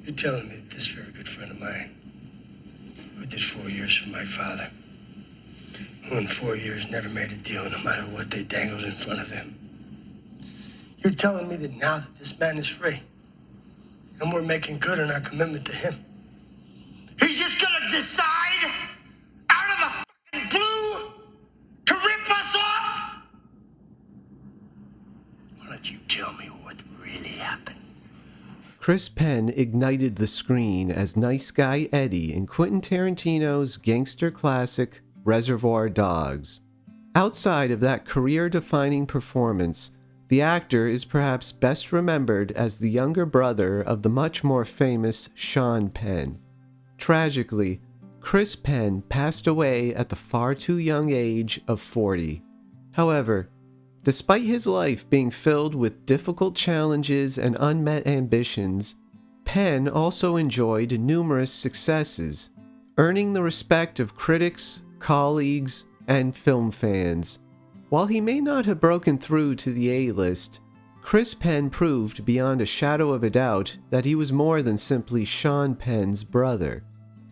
You're telling me that this very good friend of mine, who did 4 years for my father, who in 4 years never made a deal no matter what they dangled in front of him. You're telling me that now that this man is free, and we're making good on our commitment to him, he's just gonna decide out of the fucking blue to rip us off? Why don't you tell me what really happened? Chris Penn ignited the screen as Nice Guy Eddie in Quentin Tarantino's gangster classic Reservoir Dogs. Outside of that career-defining performance, the actor is perhaps best remembered as the younger brother of the much more famous Sean Penn. Tragically, Chris Penn passed away at the far too young age of 40. However, despite his life being filled with difficult challenges and unmet ambitions, Penn also enjoyed numerous successes, earning the respect of critics, colleagues, and film fans. While he may not have broken through to the A-list, Chris Penn proved beyond a shadow of a doubt that he was more than simply Sean Penn's brother.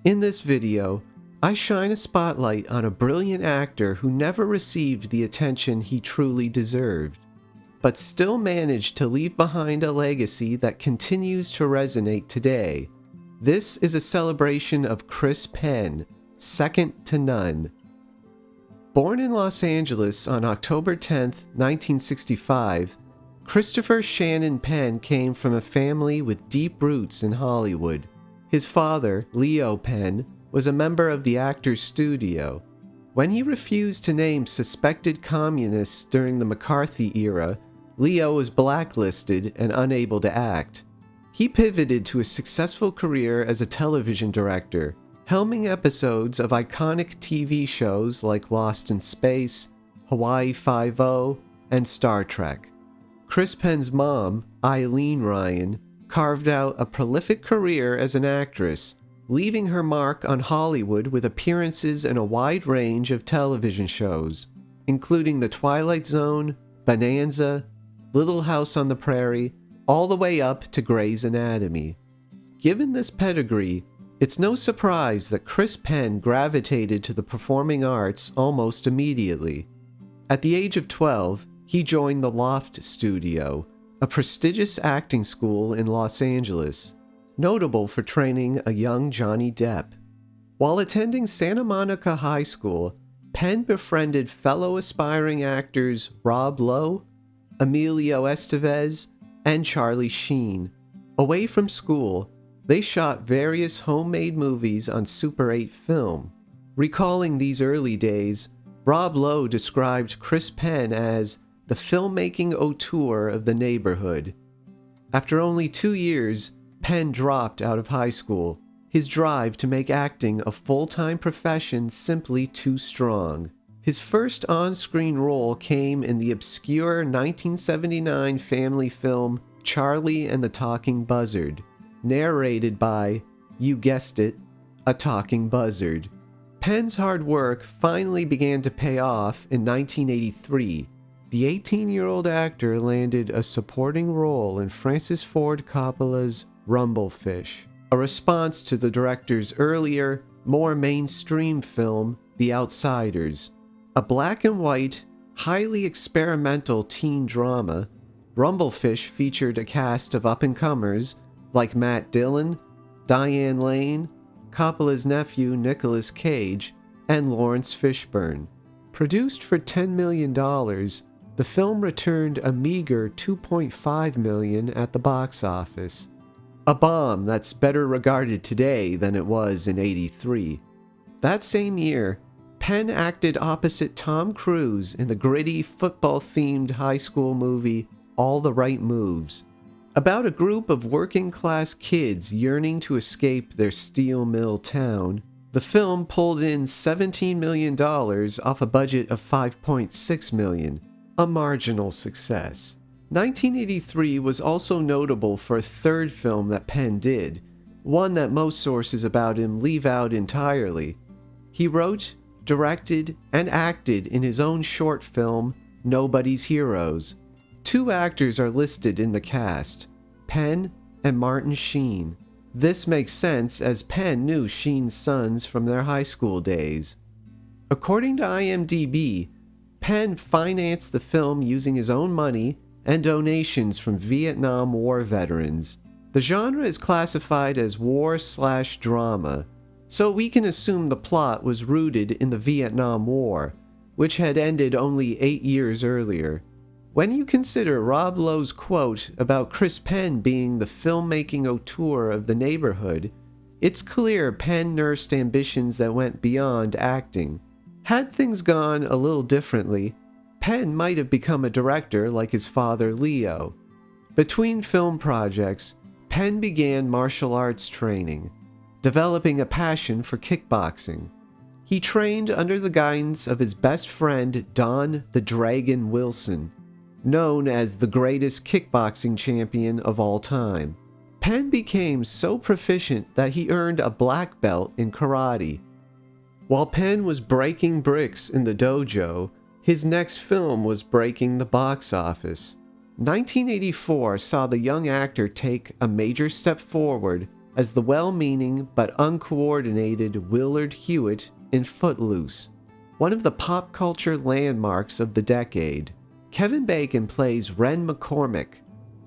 In this video, I shine a spotlight on a brilliant actor who never received the attention he truly deserved, but still managed to leave behind a legacy that continues to resonate today. This is a celebration of Chris Penn, second to none. Born in Los Angeles on October 10, 1965, Christopher Shannon Penn came from a family with deep roots in Hollywood. His father, Leo Penn, was a member of the Actors Studio. When he refused to name suspected communists during the McCarthy era, Leo was blacklisted and unable to act. He pivoted to a successful career as a television director, helming episodes of iconic TV shows like Lost in Space, Hawaii Five-0, and Star Trek. Chris Penn's mom, Eileen Ryan, carved out a prolific career as an actress, leaving her mark on Hollywood with appearances in a wide range of television shows, including The Twilight Zone, Bonanza, Little House on the Prairie, all the way up to Grey's Anatomy. Given this pedigree, it's no surprise that Chris Penn gravitated to the performing arts almost immediately. At the age of 12, he joined the Loft Studio, a prestigious acting school in Los Angeles, notable for training a young Johnny Depp. While attending Santa Monica High School, Penn befriended fellow aspiring actors Rob Lowe, Emilio Estevez, and Charlie Sheen. Away from school, they shot various homemade movies on Super 8 film. Recalling these early days, Rob Lowe described Chris Penn as the filmmaking auteur of the neighborhood. After only 2 years, Penn dropped out of high school, his drive to make acting a full-time profession simply too strong. His first on-screen role came in the obscure 1979 family film Charlie and the Talking Buzzard, narrated by, you guessed it, a talking buzzard. Penn's hard work finally began to pay off in 1983. The 18-year-old actor landed a supporting role in Francis Ford Coppola's Rumblefish, a response to the director's earlier, more mainstream film, The Outsiders. A black and white, highly experimental teen drama, Rumblefish featured a cast of up-and-comers like Matt Dillon, Diane Lane, Coppola's nephew Nicolas Cage, and Lawrence Fishburne. Produced for $10 million, the film returned a meager $2.5 million at the box office. A bomb that's better regarded today than it was in '83. That same year, Penn acted opposite Tom Cruise in the gritty, football-themed high school movie All the Right Moves, about a group of working-class kids yearning to escape their steel mill town. The film pulled in $17 million off a budget of $5.6 million, a marginal success. 1983 was also notable for a third film that Penn did, one that most sources about him leave out entirely. He wrote, directed, and acted in his own short film, Nobody's Heroes. 2 actors are listed in the cast, Penn and Martin Sheen. This makes sense as Penn knew Sheen's sons from their high school days. According to IMDb, Penn financed the film using his own money and donations from Vietnam War veterans. The genre is classified as war/drama, so we can assume the plot was rooted in the Vietnam War, which had ended only 8 years earlier. When you consider Rob Lowe's quote about Chris Penn being the filmmaking auteur of the neighborhood, it's clear Penn nursed ambitions that went beyond acting. Had things gone a little differently, Penn might have become a director like his father Leo. Between film projects, Penn began martial arts training, developing a passion for kickboxing. He trained under the guidance of his best friend Don the Dragon Wilson, known as the greatest kickboxing champion of all time. Penn became so proficient that he earned a black belt in karate. While Penn was breaking bricks in the dojo, his next film was breaking the box office. 1984 saw the young actor take a major step forward as the well-meaning but uncoordinated Willard Hewitt in Footloose, one of the pop culture landmarks of the decade. Kevin Bacon plays Ren McCormick,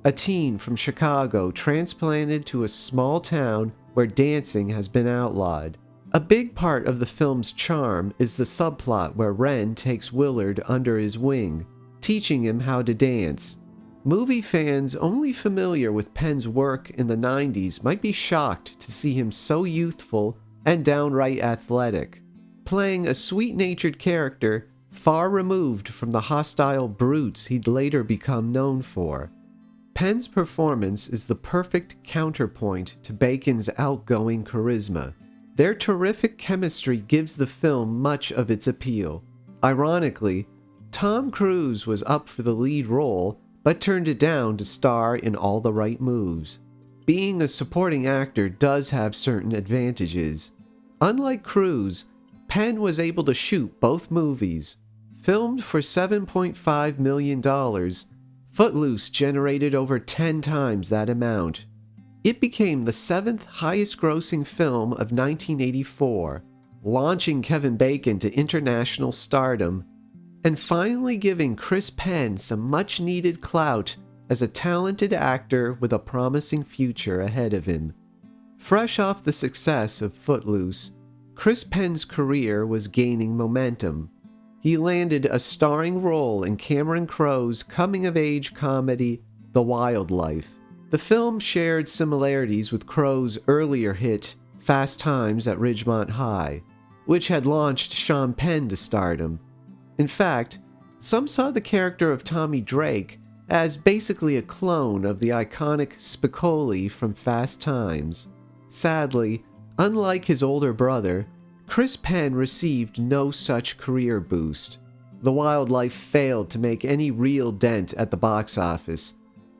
a teen from Chicago transplanted to a small town where dancing has been outlawed. A big part of the film's charm is the subplot where Ren takes Willard under his wing, teaching him how to dance. Movie fans only familiar with Penn's work in the 90s might be shocked to see him so youthful and downright athletic, playing a sweet-natured character far removed from the hostile brutes he'd later become known for. Penn's performance is the perfect counterpoint to Bacon's outgoing charisma. Their terrific chemistry gives the film much of its appeal. Ironically, Tom Cruise was up for the lead role, but turned it down to star in All the Right Moves. Being a supporting actor does have certain advantages. Unlike Cruise, Penn was able to shoot both movies. Filmed for $7.5 million, Footloose generated over 10 times that amount. It became the 7th highest-grossing film of 1984, launching Kevin Bacon to international stardom, and finally giving Chris Penn some much-needed clout as a talented actor with a promising future ahead of him. Fresh off the success of Footloose, Chris Penn's career was gaining momentum. He landed a starring role in Cameron Crowe's coming-of-age comedy, The Wildlife. The film shared similarities with Crowe's earlier hit, Fast Times at Ridgemont High, which had launched Sean Penn to stardom. In fact, some saw the character of Tommy Drake as basically a clone of the iconic Spicoli from Fast Times. Sadly, unlike his older brother, Chris Penn received no such career boost. The Wildlife failed to make any real dent at the box office,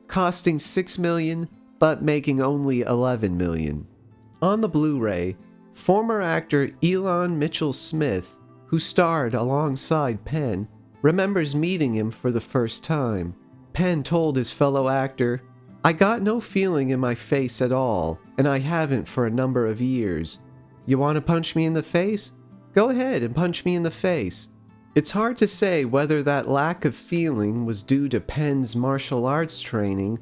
costing $6 million, but making only $11 million. On the Blu-ray, former actor Elon Mitchell-Smith, who starred alongside Penn, remembers meeting him for the first time. Penn told his fellow actor, "I got no feeling in my face at all, and I haven't for a number of years. You want to punch me in the face? Go ahead and punch me in the face." It's hard to say whether that lack of feeling was due to Penn's martial arts training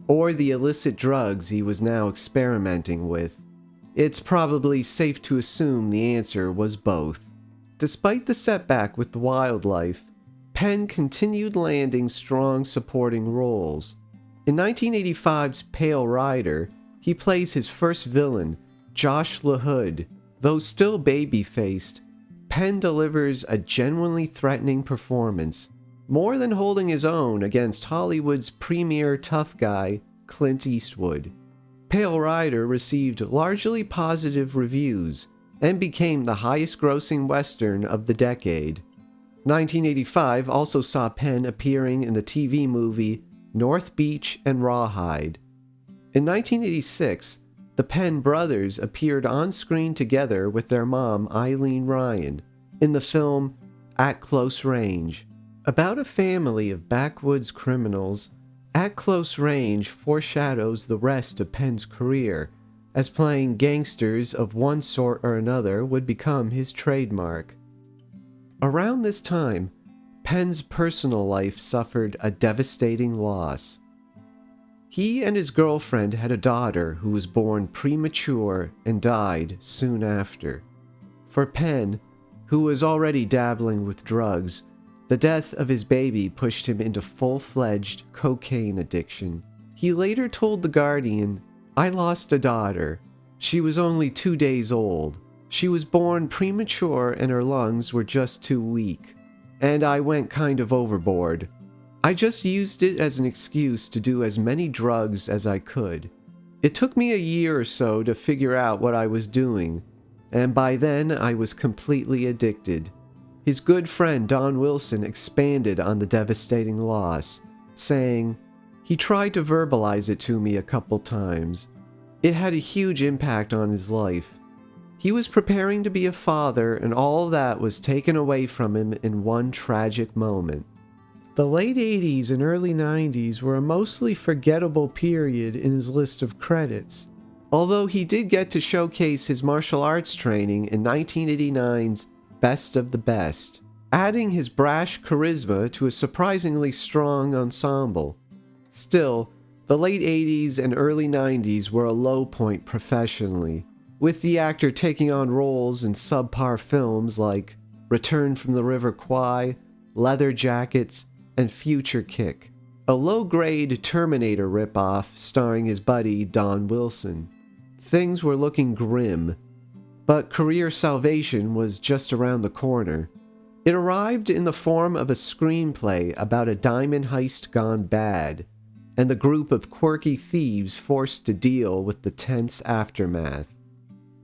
or the illicit drugs he was now experimenting with. It's probably safe to assume the answer was both. Despite the setback with The Wildlife, Penn continued landing strong supporting roles. In 1985's Pale Rider, he plays his first villain, Josh LaHood. Though still baby-faced, Penn delivers a genuinely threatening performance, more than holding his own against Hollywood's premier tough guy, Clint Eastwood. Pale Rider received largely positive reviews and became the highest-grossing Western of the decade. 1985 also saw Penn appearing in the TV movie North Beach and Rawhide. In 1986, the Penn brothers appeared on screen together with their mom, Eileen Ryan, in the film At Close Range. About a family of backwoods criminals, At Close Range foreshadows the rest of Penn's career, as playing gangsters of one sort or another would become his trademark. Around this time, Penn's personal life suffered a devastating loss. He and his girlfriend had a daughter who was born premature and died soon after. For Penn, who was already dabbling with drugs, the death of his baby pushed him into full-fledged cocaine addiction. He later told The Guardian, "I lost a daughter. She was only 2 days old. She was born premature and her lungs were just too weak. And I went kind of overboard. I just used it as an excuse to do as many drugs as I could. It took me a year or so to figure out what I was doing, and by then I was completely addicted." His good friend Don Wilson expanded on the devastating loss, saying, "He tried to verbalize it to me a couple times. It had a huge impact on his life. He was preparing to be a father, and all that was taken away from him in one tragic moment." The late 80s and early 90s were a mostly forgettable period in his list of credits, although he did get to showcase his martial arts training in 1989's Best of the Best, adding his brash charisma to a surprisingly strong ensemble. Still, the late 80s and early 90s were a low point professionally, with the actor taking on roles in subpar films like Return from the River Kwai, Leather Jackets, and Future Kick, a low-grade Terminator ripoff starring his buddy Don Wilson. Things were looking grim, but career salvation was just around the corner. It arrived in the form of a screenplay about a diamond heist gone bad, and the group of quirky thieves forced to deal with the tense aftermath.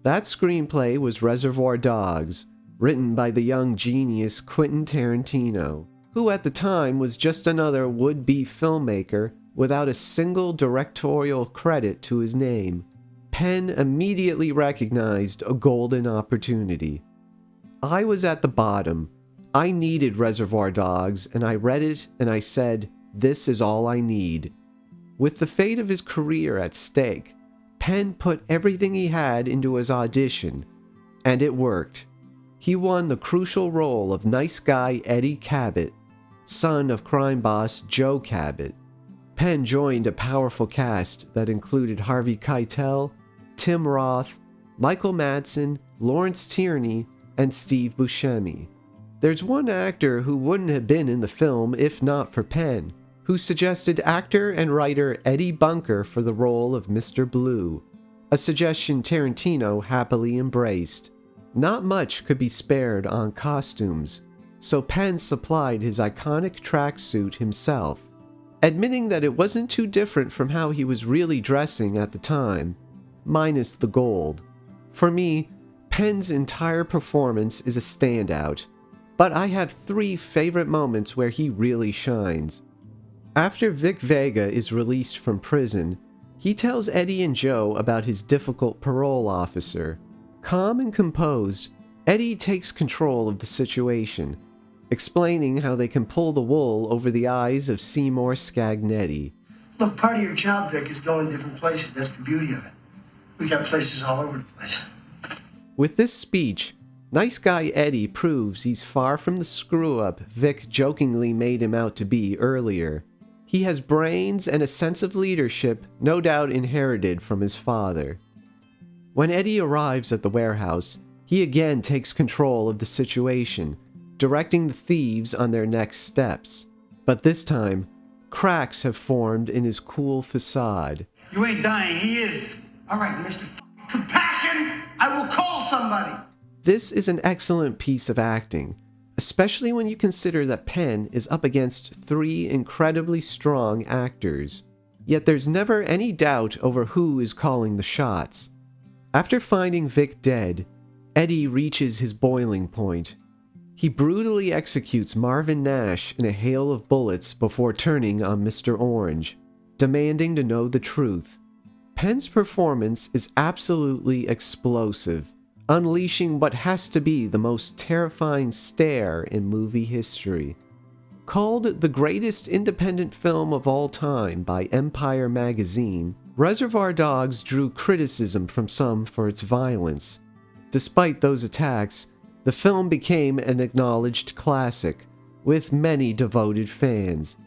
That screenplay was Reservoir Dogs, written by the young genius Quentin Tarantino, who at the time was just another would-be filmmaker without a single directorial credit to his name. Penn immediately recognized a golden opportunity. "I was at the bottom. I needed Reservoir Dogs, and I read it and I said, this is all I need." With the fate of his career at stake, Penn put everything he had into his audition, and it worked. He won the crucial role of nice guy Eddie Cabot, son of crime boss Joe Cabot. Penn joined a powerful cast that included Harvey Keitel, Tim Roth, Michael Madsen, Lawrence Tierney, and Steve Buscemi. There's one actor who wouldn't have been in the film if not for Penn, who suggested actor and writer Eddie Bunker for the role of Mr. Blue, a suggestion Tarantino happily embraced. Not much could be spared on costumes, so Penn supplied his iconic tracksuit himself, admitting that it wasn't too different from how he was really dressing at the time, minus the gold. For me, Penn's entire performance is a standout, but I have 3 favorite moments where he really shines. After Vic Vega is released from prison, he tells Eddie and Joe about his difficult parole officer. Calm and composed, Eddie takes control of the situation, explaining how they can pull the wool over the eyes of Seymour Scagnetti. Look, part of your job, Vic, is going different places. That's the beauty of it. We got places all over the place. With this speech, nice guy Eddie proves he's far from the screw-up Vic jokingly made him out to be earlier. He has brains and a sense of leadership no doubt inherited from his father. When Eddie arrives at the warehouse, he again takes control of the situation, directing the thieves on their next steps. But this time, cracks have formed in his cool facade. You ain't dying, he is. All right, Mr. Compassion, I will call somebody. This is an excellent piece of acting, especially when you consider that Penn is up against 3 incredibly strong actors. Yet there's never any doubt over who is calling the shots. After finding Vic dead, Eddie reaches his boiling point. He brutally executes Marvin Nash in a hail of bullets before turning on Mr. Orange, demanding to know the truth. Penn's performance is absolutely explosive, unleashing what has to be the most terrifying stare in movie history. Called the greatest independent film of all time by Empire magazine, Reservoir Dogs drew criticism from some for its violence. Despite those attacks, the film became an acknowledged classic, with many devoted fans.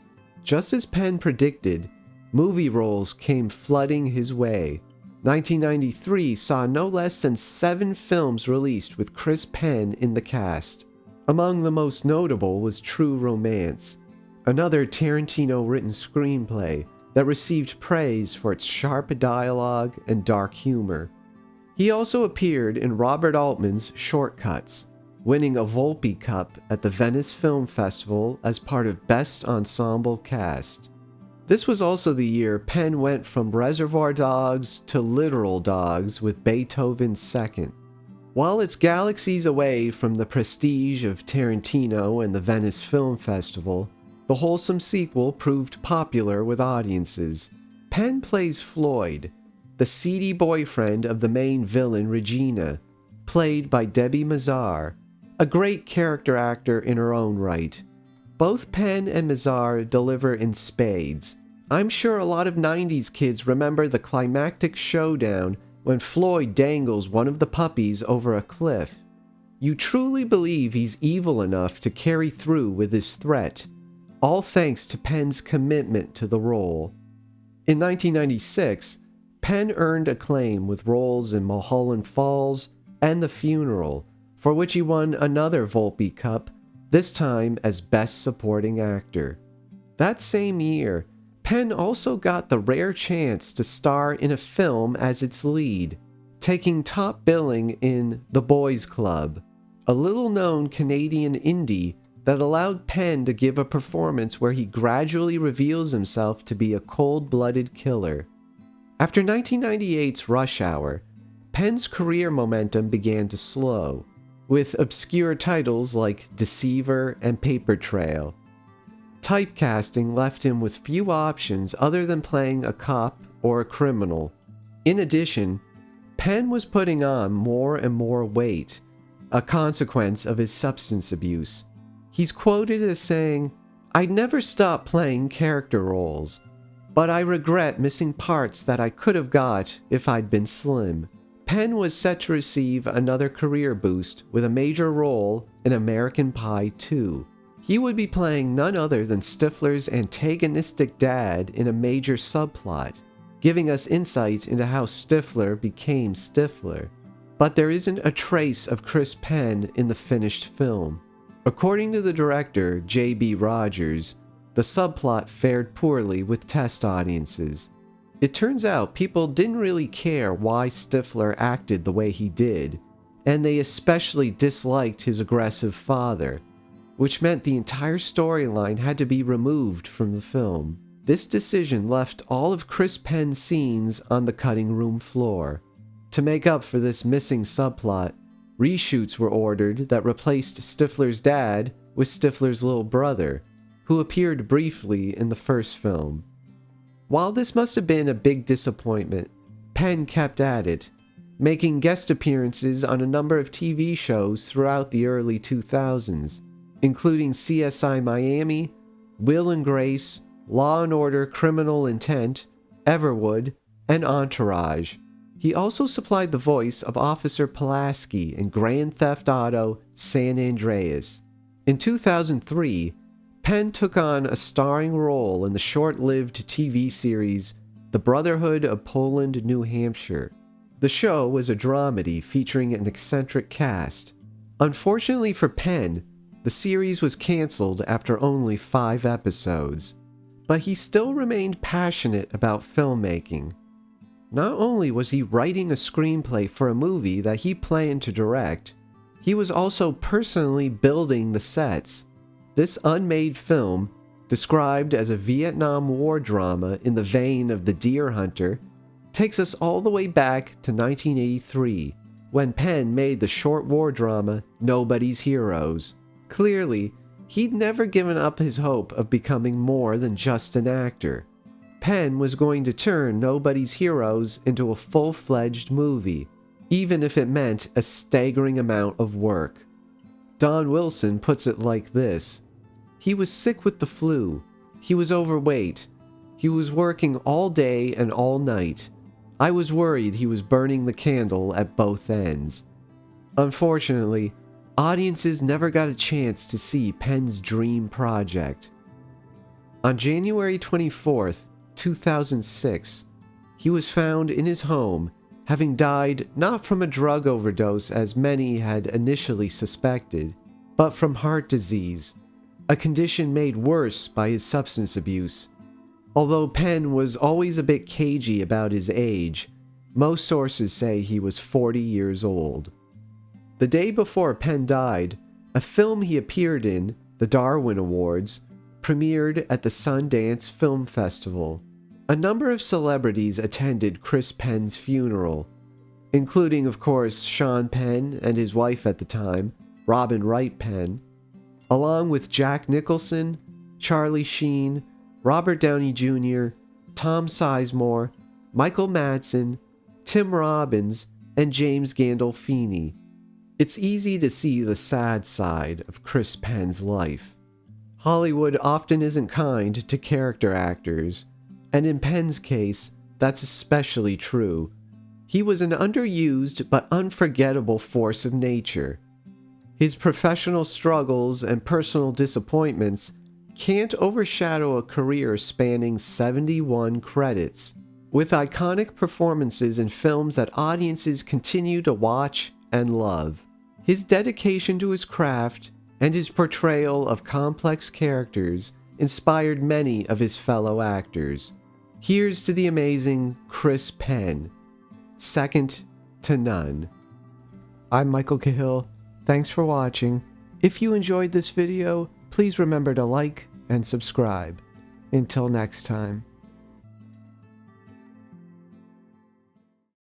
Just as Penn predicted, movie roles came flooding his way. 1993 saw no less than 7 films released with Chris Penn in the cast. Among the most notable was True Romance, another Tarantino-written screenplay that received praise for its sharp dialogue and dark humor. He also appeared in Robert Altman's Shortcuts, winning a Volpe Cup at the Venice Film Festival as part of Best Ensemble Cast. This was also the year Penn went from Reservoir Dogs to Literal Dogs with Beethoven's Second. While it's galaxies away from the prestige of Tarantino and the Venice Film Festival, the wholesome sequel proved popular with audiences. Penn plays Floyd, the seedy boyfriend of the main villain Regina, played by Debbie Mazar, a great character actor in her own right. Both Penn and Mazar deliver in spades. I'm sure a lot of 90s kids remember the climactic showdown when Floyd dangles one of the puppies over a cliff. You truly believe he's evil enough to carry through with his threat, all thanks to Penn's commitment to the role. In 1996, Penn earned acclaim with roles in Mulholland Falls and The Funeral, for which he won another Volpe Cup, this time as Best Supporting Actor. That same year, Penn also got the rare chance to star in a film as its lead, taking top billing in The Boys Club, a little-known Canadian indie that allowed Penn to give a performance where he gradually reveals himself to be a cold-blooded killer. After 1998's Rush Hour, Penn's career momentum began to slow, with obscure titles like Deceiver and Paper Trail. Typecasting left him with few options other than playing a cop or a criminal. In addition, Penn was putting on more and more weight, a consequence of his substance abuse. He's quoted as saying, "I'd never stop playing character roles, but I regret missing parts that I could have got if I'd been slim." Penn was set to receive another career boost with a major role in American Pie 2. He would be playing none other than Stifler's antagonistic dad in a major subplot, giving us insight into how Stifler became Stifler. But there isn't a trace of Chris Penn in the finished film. According to the director, J.B. Rogers, the subplot fared poorly with test audiences. It turns out people didn't really care why Stifler acted the way he did, and they especially disliked his aggressive father, which meant the entire storyline had to be removed from the film. This decision left all of Chris Penn's scenes on the cutting room floor. To make up for this missing subplot, reshoots were ordered that replaced Stifler's dad with Stifler's little brother, who appeared briefly in the first film. While this must have been a big disappointment, Penn kept at it, making guest appearances on a number of TV shows throughout the early 2000s, including CSI Miami, Will and Grace, Law and Order: Criminal Intent, Everwood, and Entourage. He also supplied the voice of Officer Pulaski in Grand Theft Auto: San Andreas. In 2003, Penn took on a starring role in the short-lived TV series The Brotherhood of Poland, New Hampshire. The show was a dramedy featuring an eccentric cast. Unfortunately for Penn, the series was canceled after only 5 episodes. But he still remained passionate about filmmaking. Not only was he writing a screenplay for a movie that he planned to direct, he was also personally building the sets. This unmade film, described as a Vietnam War drama in the vein of The Deer Hunter, takes us all the way back to 1983, when Penn made the short war drama Nobody's Heroes. Clearly, he'd never given up his hope of becoming more than just an actor. Penn was going to turn Nobody's Heroes into a full-fledged movie, even if it meant a staggering amount of work. Don Wilson puts it like this: "He was sick with the flu. He was overweight. He was working all day and all night. I was worried he was burning the candle at both ends. Unfortunately, audiences never got a chance to see Penn's dream project. On January 24th, 2006, he was found in his home, having died not from a drug overdose as many had initially suspected, but from heart disease, a condition made worse by his substance abuse. Although Penn was always a bit cagey about his age, most sources say he was 40 years old. The day before Penn died, a film he appeared in, the Darwin Awards, premiered at the Sundance Film Festival. A number of celebrities attended Chris Penn's funeral, including, of course, Sean Penn and his wife at the time, Robin Wright Penn, along with Jack Nicholson, Charlie Sheen, Robert Downey Jr., Tom Sizemore, Michael Madsen, Tim Robbins, and James Gandolfini. It's easy to see the sad side of Chris Penn's life. Hollywood often isn't kind to character actors, and in Penn's case, that's especially true. He was an underused but unforgettable force of nature. His professional struggles and personal disappointments can't overshadow a career spanning 71 credits, with iconic performances in films that audiences continue to watch and love. His dedication to his craft and his portrayal of complex characters inspired many of his fellow actors. Here's to the amazing Chris Penn, second to none. I'm Michael Cahill. Thanks for watching. If you enjoyed this video, please remember to like and subscribe. Until next time.